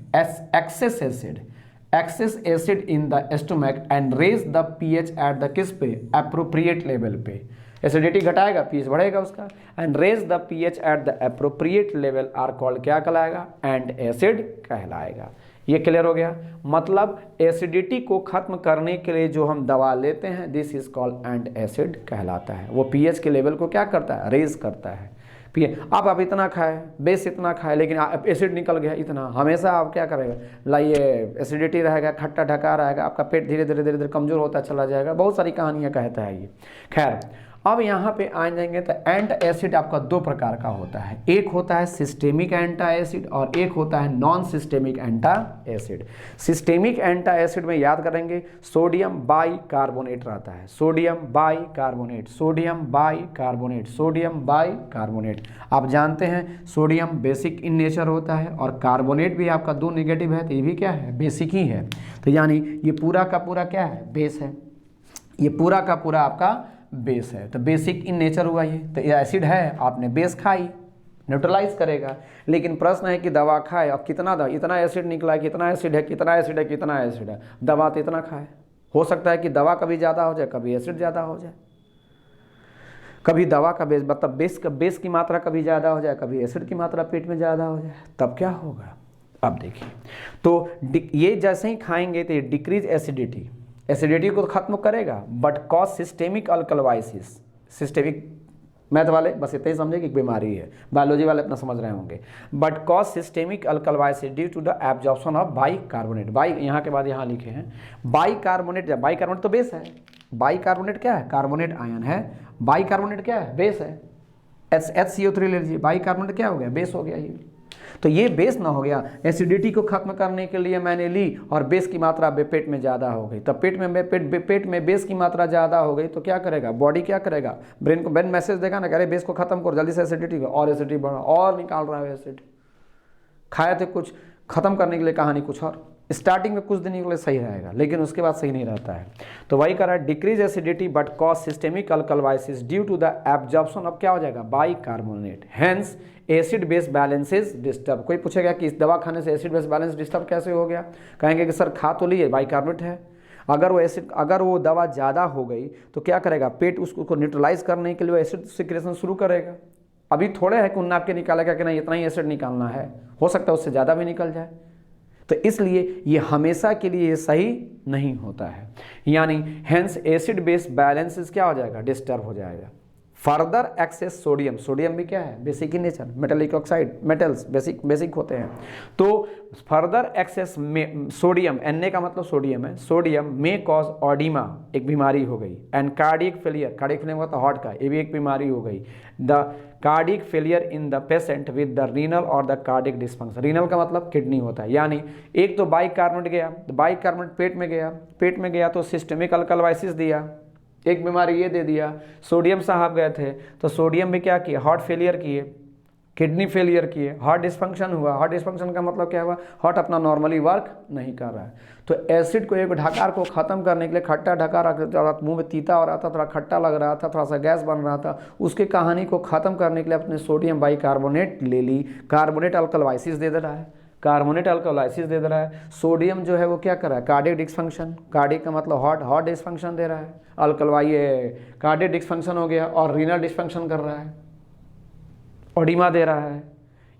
excess acid in the stomach and raise the pH at the किस पे, अप्रोप्रिएट लेवल पे। एसिडिटी घटाएगा, pH बढ़ेगा उसका, and raise the pH at the appropriate level are called, क्या कहलाएगा, and acid कहलाएगा। ये क्लियर हो गया। मतलब एसिडिटी को खत्म करने के लिए जो हम दवा लेते हैं, this is called and acid कहलाता है। वो pH के लेवल को क्या करता है, रेज करता है। अब आप इतना खाए, बेस इतना खाए, लेकिन एसिड निकल गया इतना, हमेशा आप क्या करेगा, लाइए एसिडिटी रहेगा, खट्टा ढका रहेगा, आपका पेट धीरे धीरे धीरे धीरे कमजोर होता चला जाएगा। बहुत सारी कहानियां कहता है ये। खैर, अब यहाँ पे आ जाएंगे तो एंट एसिड आपका 2 प्रकार का होता है। एक होता है सिस्टेमिक एंटा एसिड और एक होता है non systemic antacid. Systemic antacid में याद करेंगे सोडियम बाइकार्बोनेट रहता है, sodium bicarbonate, sodium bicarbonate, sodium bicarbonate. आप जानते हैं सोडियम बेसिक इन नेचर होता है और कार्बोनेट भी आपका 2 नेगेटिव है, तो ये भी क्या है, बेसिक ही है। तो यानी ये पूरा का पूरा क्या है, बेस है। ये पूरा का पूरा आपका बेस है, तो बेसिक इन नेचर हुआ ये। तो ये एसिड है, आपने बेस खाई, न्यूट्रलाइज करेगा। लेकिन प्रश्न है कि दवा खाए, अब कितना दवा, इतना एसिड निकला है, कितना एसिड है, कितना एसिड है, कितना एसिड है, दवा तो इतना खाए। हो सकता है कि दवा कभी ज़्यादा हो जाए, कभी एसिड ज़्यादा हो जाए, कभी दवा का बेस मतलब बेस की मात्रा कभी ज़्यादा हो जाए, कभी एसिड की मात्रा पेट में ज़्यादा हो जाए, तब क्या होगा। अब देखिए, तो ये जैसे ही खाएंगे तो ये डिक्रीज एसिडिटी को खत्म करेगा, but cause systemic alkalosis. Systemic math वाले बस इतना ही समझे कि बीमारी है, बायोलॉजी वाले अपना समझ रहे होंगे। But cause systemic alkalosis due to the absorption of bicarbonate. यहाँ के बाद यहाँ लिखे हैं बाइकार्बोनेट। बाइकार्बोनेट तो बेस है, बाइकार्बोनेट क्या है, कार्बोनेट आयन है, बाइकार्बोनेट क्या है, बेस है। HCO3 ले लीजिए, बाइकार्बोनेट क्या हो गया, बेस हो गया ये। तो ये बेस ना हो गया, एसिडिटी को खत्म करने के लिए मैंने ली और बेस की मात्रा पेट में ज़्यादा हो गई। तब पेट में बेस की मात्रा ज़्यादा हो गई तो क्या करेगा, बॉडी क्या करेगा, ब्रेन मैसेज देगा ना, कह रहे बेस को खत्म करो जल्दी से, एसिडिटी को, और एसिडिटी बढ़ा और निकाल रहा है एसिड। खाए थे कुछ, खत्म करने के लिए कहानी कुछ और। स्टार्टिंग में कुछ दिन के लिए सही रहेगा, लेकिन उसके बाद सही नहीं रहता है। तो वही कर रहा है, decrease acidity but cause systemic alkalosis due to the absorption of क्या हो जाएगा, bicarbonate. Hence acid base balance is disturb. कोई पूछेगा कि इस दवा खाने से एसिड बेस बैलेंस डिस्टर्ब कैसे हो गया, कहेंगे कि सर खा तो लिए, बाइकार्बोनेट है। अगर वो दवा ज़्यादा हो गई तो क्या करेगा, पेट उसको न्यूट्रलाइज करने के लिए एसिड सिक्रेशन शुरू करेगा। अभी थोड़े है कि उन नाप के निकालेगा कि नहीं इतना ही एसिड निकालना है, हो सकता है उससे ज़्यादा भी निकल जाए। तो इसलिए ये हमेशा के लिए सही नहीं होता है, यानी हेंस एसिड बेस बैलेंस क्या हो जाएगा, डिस्टर्ब हो जाएगा। फर्दर एक्सेस सोडियम, सोडियम भी क्या है, basic in nature, metallic oxide, metals basic होते हैं। तो फर्दर एक्सेस में सोडियम, Na का मतलब सोडियम है, सोडियम में कॉज ऑडिमा, एक बीमारी हो गई, and cardiac failure, cardiac failure मतलब हार्ट का, ये भी एक बीमारी हो गई। The cardiac failure in the patient with the renal और द कार्डियक डिस्फंक्शन, रीनल का मतलब किडनी होता है, यानी एक तो बाइकार्बोनेट गया, बाइकार्बोनेट पेट में गया तो सिस्टमिक अल्कलवाइसिस दिया, एक बीमारी ये दे दिया। सोडियम साहब गए थे तो सोडियम में क्या किया, हार्ट फेलियर किए, किडनी फेलियर किए, हार्ट डिस्फंक्शन हुआ। हार्ट डिस्फंक्शन का मतलब क्या हुआ, हार्ट अपना नॉर्मली वर्क नहीं कर रहा है। तो एसिड को, एक ढकार को खत्म करने के लिए, खट्टा ढकार मुंह में तीता हो रहा था, थोड़ा खट्टा लग रहा था, थोड़ा सा गैस बन रहा था, उसकी कहानी को खत्म करने के लिए अपने सोडियम बाइकार्बोनेट ले ली, कार्बोनेट अल्कलवाइसिस दे रहा है, कार्बोनेट अल्कलाइसिस दे रहा है। सोडियम जो है वो क्या कर रहा है, कार्डियक डिस्फंक्शन, कार्डियक का मतलब हार्ट डिस्फंक्शन दे रहा है, अल्कलवाई कार्डियक डिस्फंक्शन हो गया, और रीनल डिस्फंक्शन कर रहा है, ऑडिमा दे रहा है।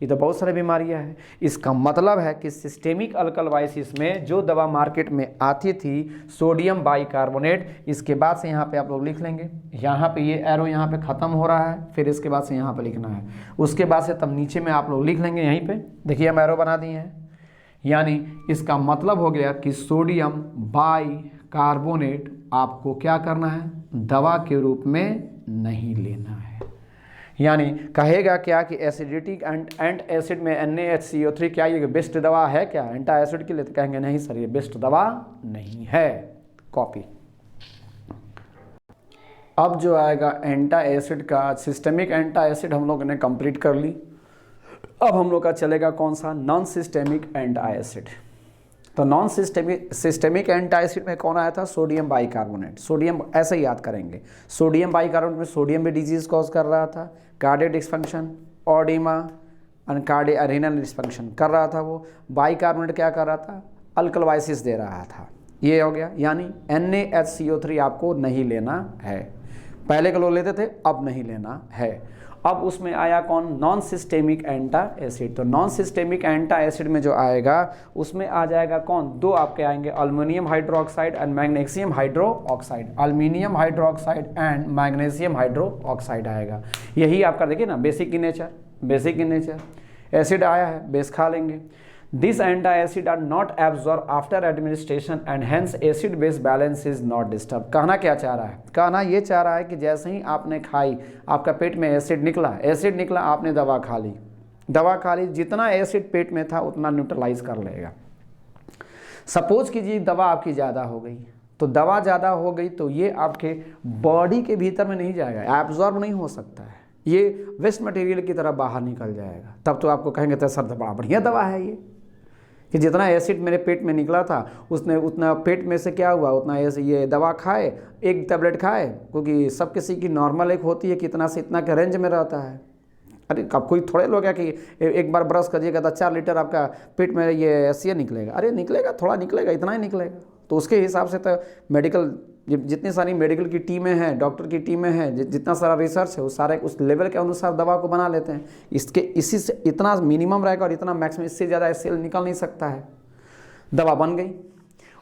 ये तो बहुत सारी बीमारियां हैं। इसका मतलब है कि सिस्टेमिक अल्कलवाइसिस में जो दवा मार्केट में आती थी सोडियम बाइकार्बोनेट, इसके बाद से यहाँ पे आप लोग लिख लेंगे, यहाँ पे ये एरो यहाँ पे ख़त्म हो रहा है, फिर इसके बाद से यहाँ पे लिखना है, उसके बाद से तब नीचे में आप लोग लिख लेंगे, यहीं पे देखिए हम एरो बना दिए हैं। यानी इसका मतलब हो गया कि सोडियम बाइकार्बोनेट आपको क्या करना है, दवा के रूप में नहीं लेना है। यानी कहेगा क्या कि एसिडिटी एंड एसिड में NaHCO3 क्या ये बेस्ट दवा है क्या एंटा एसिड के लिए, तो कहेंगे नहीं सर ये बेस्ट दवा नहीं है। कॉपी। अब जो आएगा एंटा एसिड का, सिस्टेमिक एंटा एसिड हम लोगों ने कंप्लीट कर ली। अब हम लोग का चलेगा कौन सा, नॉन सिस्टेमिक एंटा एसिड। तो नॉन सिस्टेमिक एंटा एसिड में कौन आया था, सोडियम बाइकार्बोनेट। सोडियम ऐसे ही याद करेंगे, सोडियम बाइकार्बोनेट में सोडियम भी डिजीज कॉज कर रहा था, cardiac dysfunction, oedema, cardiac renal dysfunction कर रहा था। वो बाइकार्बोनेट क्या कर रहा था, अल्कलवाइसिस दे रहा था। ये हो गया, यानी NaHCO3 आपको नहीं लेना है। पहले के लोग लेते थे, अब नहीं लेना है। अब उसमें आया कौन, नॉन सिस्टेमिक एंटा एसिड। तो नॉन सिस्टेमिक एंटा एसिड में जो आएगा उसमें आ जाएगा कौन, दो आपके आएंगे, aluminium hydroxide and magnesium hydroxide. Aluminium hydroxide and magnesium hydroxide आएगा। यही आपका देखिए ना, बेसिक इन नेचर। एसिड आया है, बेस खा लेंगे। This anti-acid are not absorbed after administration and hence acid base balance is not disturbed। कहना क्या चाह रहा है, कहना ये चाह रहा है कि जैसे ही आपने खाई, आपका पेट में एसिड निकला, आपने दवा खा ली, जितना एसिड पेट में था उतना न्यूट्रलाइज कर लेगा। सपोज कीजिए दवा आपकी ज़्यादा हो गई, तो दवा ज़्यादा हो गई तो ये आपके बॉडी के भीतर में नहीं जाएगा, एब्जॉर्ब नहीं हो सकता है, ये वेस्ट मटेरियल की तरह बाहर निकल जाएगा। तब तो आपको कहेंगे तो सर बड़ा बढ़िया दवा है ये, कि जितना एसिड मेरे पेट में निकला था उसने उतना पेट में से क्या हुआ, उतना ये दवा खाए, एक टैबलेट खाए, क्योंकि सब किसी की नॉर्मल एक होती है कितना से इतना के रेंज में रहता है। अरे अब कोई थोड़े लोग है कि एक बार ब्रश करिएगा तो 4 लीटर आपका पेट में ये एसिड निकलेगा। अरे निकलेगा, थोड़ा निकलेगा, इतना ही निकलेगा। तो उसके हिसाब से तो मेडिकल, जितनी सारी मेडिकल की टीमें हैं, डॉक्टर की टीमें हैं, जितना सारा रिसर्च है, वो सारे उस लेवल के अनुसार दवा को बना लेते हैं। इसी से इतना मिनिमम रहेगा और इतना मैक्सिमम, इससे ज़्यादा सेल निकल नहीं सकता है। दवा बन गई,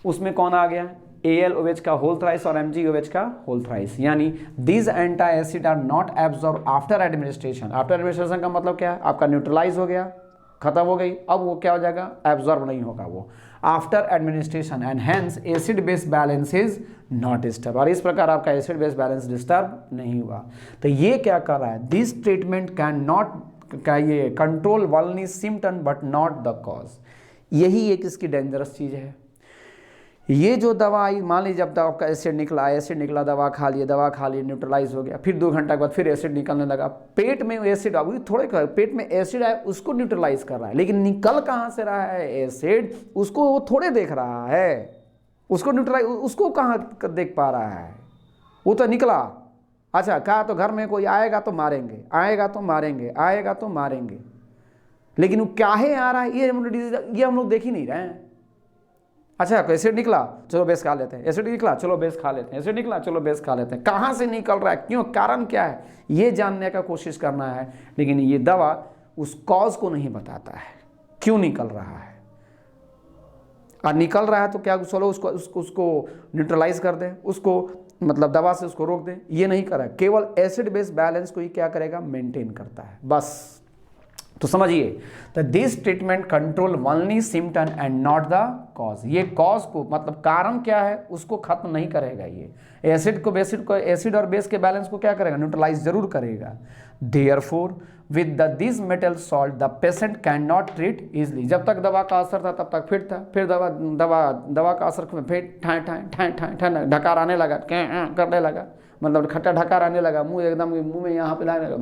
उसमें कौन आ गया, AlOH का होल थ्राइस और MgOH का होल थ्राइस। यानी these antacid are not absorb after administration. After administration का मतलब क्या है, आपका न्यूट्रलाइज हो गया, खत्म हो गई, अब वो क्या हो जाएगा, एब्जॉर्ब नहीं होगा वो after administration, and hence acid base balance is not disturb. और इस प्रकार आपका एसिड बेस बैलेंस डिस्टर्ब नहीं हुआ। तो ये क्या कर रहा है, दिस ट्रीटमेंट कैन नॉट का ये control only symptom but not the cause. यही एक इसकी डेंजरस चीज़ है। ये जो दवा आई, मान लीजिए जब आपका एसिड निकला, दवा खा लिए, न्यूट्रलाइज हो गया, फिर 2 घंटा के बाद फिर एसिड निकलने लगा, पेट में एसिड, अभी थोड़े पेट में एसिड आया उसको न्यूट्रलाइज कर रहा है, लेकिन निकल कहाँ से रहा है एसिड, उसको वो थोड़े देख रहा है, उसको न्यूट्रलाइज, उसको कहाँ देख पा रहा है, वो तो निकला। अच्छा, कहा तो घर में कोई आएगा तो मारेंगे, लेकिन वो काहे आ रहा है ये हम लोग देख ही नहीं रहे हैं। अच्छा, एसिड निकला, चलो बेस खा लेते हैं, एसिड निकला, चलो बेस खा लेते हैं, एसिड निकला, चलो बेस खा लेते हैं। कहाँ से निकल रहा है, क्यों, कारण क्या है, ये जानने का कोशिश करना है। लेकिन ये दवा उस कॉज को नहीं बताता है, क्यों निकल रहा है। और निकल रहा है तो क्या, चलो उसको न्यूट्रलाइज कर दें, उसको मतलब दवा से उसको रोक दें, ये नहीं करा, केवल एसिड बेस बैलेंस को ही क्या करेगा, मेंटेन करता है बस। तो समझिए, तो this treatment control only symptom and not the cause. ये कॉज को मतलब कारण क्या है उसको खत्म नहीं करेगा, ये एसिड और बेस के बैलेंस को क्या करेगा, न्यूट्रलाइज जरूर करेगा। Therefore with this metal salt the patient can not treat easily. जब तक दवा का असर था तब तक फिट था, फिर दवा का असर फिर ठाए ढकार आने लगा, करने लगा, मतलब खट्टा ढकार आने लगा, मुंह एकदम मुंह में यहाँ पे लाने लगा,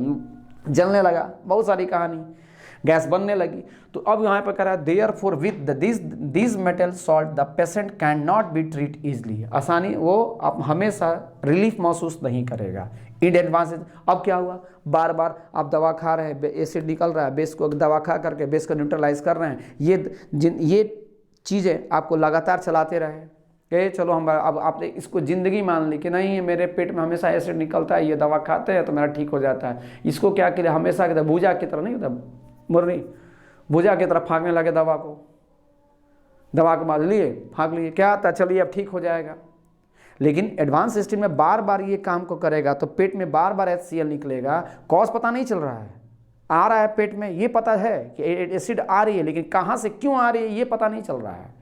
जलने लगा, बहुत सारी कहानी, गैस बनने लगी। तो अब यहाँ पर करा therefore with this metal salt the patient can not be treat easily. आसानी वो आप हमेशा रिलीफ महसूस नहीं करेगा इन एडवांसेज। अब क्या हुआ, बार बार आप दवा खा रहे हैं, एसिड निकल रहा है, बेस को दवा खा करके बेस को न्यूट्रलाइज कर रहे हैं, ये चीज़ें आपको लगातार चलाते रहे कि चलो हम अब आपने इसको ज़िंदगी मान ली कि नहीं मेरे पेट में हमेशा एसिड निकलता है, ये दवा खाते हैं तो मेरा ठीक हो जाता है। इसको क्या किया, हमेशा की तरह भूजा की तरह नहीं होता, मुर्री भूजा की तरफ फाँकने लगे दवा को, दवा के बाद लिए फाँक लिए, क्या आता चलिए अब ठीक हो जाएगा। लेकिन एडवांस स्टेज में बार बार ये काम को करेगा तो पेट में बार बार HCl निकलेगा, कॉज पता नहीं चल रहा है, आ रहा है पेट में, ये पता है कि एसिड आ रही है, लेकिन कहाँ से क्यों आ रही है ये पता नहीं चल रहा है।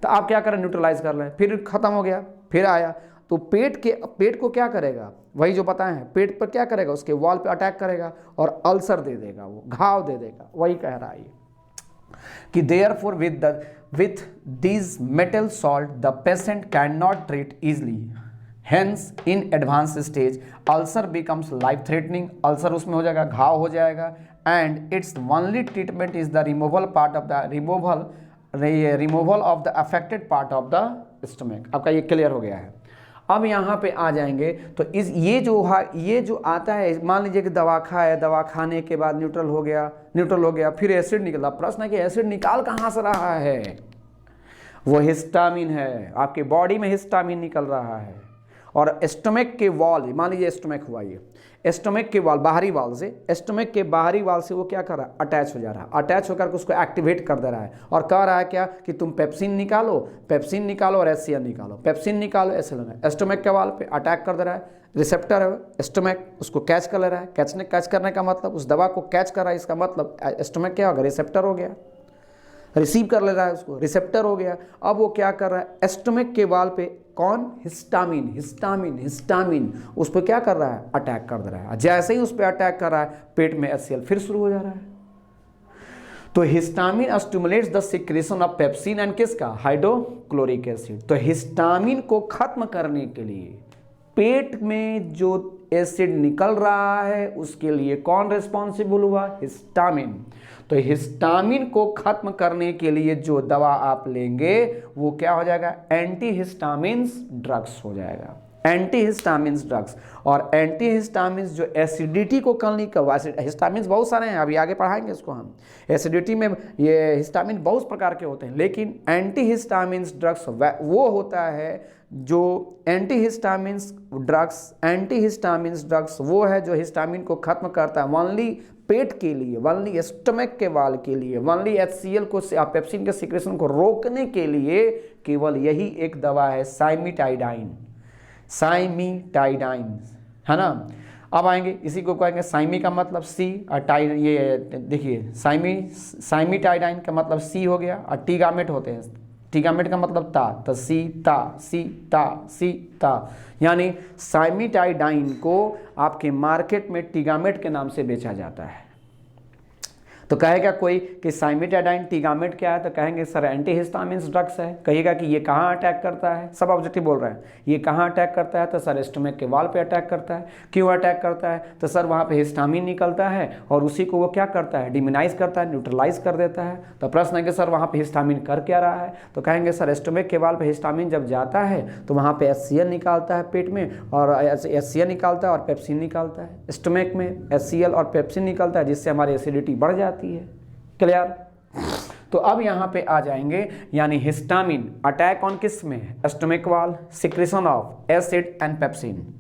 तो आप क्या करें, न्यूट्रलाइज कर लें, फिर खत्म हो गया, फिर आया तो पेट को क्या करेगा, वही जो बताए हैं, पेट पर क्या करेगा, उसके वॉल पे अटैक करेगा और अल्सर दे देगा, वो घाव दे देगा। वही कह रहा है ये कि therefore with these metal salt the patient cannot treat easily, hence in advanced stage ulcer becomes life threatening। Ulcer उसमें हो जाएगा, घाव हो जाएगा, and its only treatment is the removal of the affected part of the stomach। आपका ये clear हो गया है। अब यहाँ पे आ जाएंगे तो ये जो आता है, मान लीजिए कि दवा खाए, दवा खाने के बाद न्यूट्रल हो गया, फिर एसिड निकला। प्रश्न है कि एसिड निकाल कहाँ से रहा है, वो हिस्टामिन है, आपके बॉडी में हिस्टामिन निकल रहा है। और स्टमक के वॉल, मान लीजिए स्टमक हुआ, ये स्टमक के वॉल बाहरी वाल से, स्टमक के बाहरी वाल से वो क्या कर रहा है, अटैच हो जा रहा है, अटैच होकर के उसको एक्टिवेट कर दे रहा है और कह रहा है क्या कि तुम पेप्सिन निकालो और HCl निकालो, पेप्सिन निकालो HCl। स्टमक के वाल पे अटैक कर दे रहा है, रिसेप्टर है स्टमक, उसको कैच कर ले रहा है। कैच करने का मतलब उस दवा को कैच कर रहा है, इसका मतलब स्टमक क्या होगा, रिसेप्टर हो गया, रिसीव कर ले रहा है उसको, रिसेप्टर हो गया। अब वो क्या कर रहा है, स्टमक के वाल पे कौन, हिस्टामिन उस पर क्या कर रहा है, अटैक कर दे रहा है। जैसे ही उस पर अटैक कर रहा है पेट में HCl फिर शुरू हो जा रहा है। तो histamine stimulates the secretion of pepsin and किसका, हाइड्रोक्लोरिक एसिड। तो हिस्टामिन को खत्म करने के लिए पेट में जो एसिड निकल रहा है उसके लिए कौन रिस्पॉन्सिबल हुआ, हिस्टामिन। तो हिस्टामिन को खत्म करने के लिए जो दवा आप लेंगे वो क्या हो जाएगा, एंटीहिस्टामिन्स ड्रग्स हो जाएगा, एंटीहिस्टामिन्स ड्रग्स। और एंटीहिस्टामिन्स जो एसिडिटी को कम करवा, हिस्टामिन्स बहुत सारे हैं, अभी आगे पढ़ाएंगे इसको हम। एसिडिटी में ये हिस्टामिन बहुत प्रकार के होते हैं, लेकिन एंटीहिस्टामिन्स ड्रग्स वो होता है जो एंटीहिस्टामिन्स ड्रग्स वो है जो हिस्टामिन को खत्म करता है ओनली पेट के लिए, ओनली स्टमक के वाल के लिए, ओनली HCl को, पेप्सिन के सिक्रेशन को रोकने के लिए केवल यही एक दवा है, साइमिटाइडाइन है ना। अब आएंगे, इसी को कहेंगे साइमी का मतलब सी, और टाइड, ये देखिए साइमिटाइडाइन का मतलब सी हो गया, और टीगामेट होते हैं, टीगामेट का मतलब ता, तो सी ता, यानी साइमिटाइडाइन को आपके मार्केट में टीगामेट के नाम से बेचा जाता है। तो कहेगा कोई कि साइमिटाइडाइन टीगामेट क्या है, तो कहेंगे सर एंटीहिस्टामिन्स ड्रग्स है। कहिएगा कि ये कहाँ अटैक करता है, सब ऑब्जेक्टिव बोल रहे हैं, ये कहाँ अटैक करता है, तो सर स्टमक के वाल पे अटैक करता है। क्यों अटैक करता है, तो सर वहाँ पे हिस्टामिन निकलता है और उसी को वो क्या करता है, डिमिनाइज करता है, न्यूट्रलाइज कर देता है। तो प्रश्न है कि सर वहाँ पे हिस्टामिन कर क्या रहा है, तो कहेंगे सर स्टमक के वाल पे हिस्टामिन जब जाता है तो वहाँ पे HCl निकालता है पेट में, और HCl निकालता है और पेप्सिन निकालता है, स्टमक में HCl और पेप्सिन निकलता है, जिससे हमारी एसिडिटी बढ़ जाती है। क्लियर। तो अब यहाँ पे आ जाएंगे, यानी हिस्टामिन अटैक ऑन किस में, स्टमक वाल, secretion of acid and pepsin,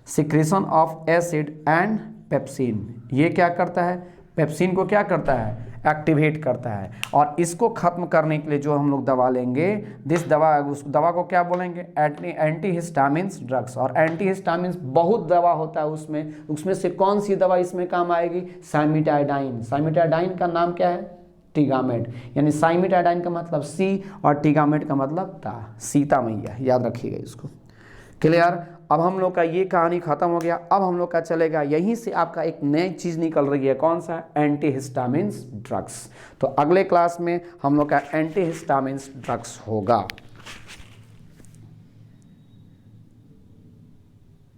secretion of acid and pepsin, ये क्या करता है, पेप्सिन को क्या करता है, एक्टिवेट करता है। और इसको खत्म करने के लिए जो हम लोग दवा लेंगे, दिस दवा, उस दवा को क्या बोलेंगे, एंटी हिस्टामिन्स ड्रग्स। और एंटी हिस्टामिन्स बहुत दवा होता है उसमें से कौन सी दवा इसमें काम आएगी, साइमिटाइडाइन। साइमिटाइडाइन का नाम क्या है, टिगामेट। यानी साइमिटाइडाइन का मतलब सी और टिगामेट का मतलब ता, सीता मैया, याद रखिएगा इसको। क्लियर। अब हम लोग का ये कहानी खत्म हो गया। अब हम लोग का चलेगा, यहीं से आपका एक नई चीज़ निकल रही है, कौन सा, एंटी हिस्टामिन्स ड्रग्स। तो अगले क्लास में हम लोग का एंटी हिस्टामिन्स ड्रग्स होगा।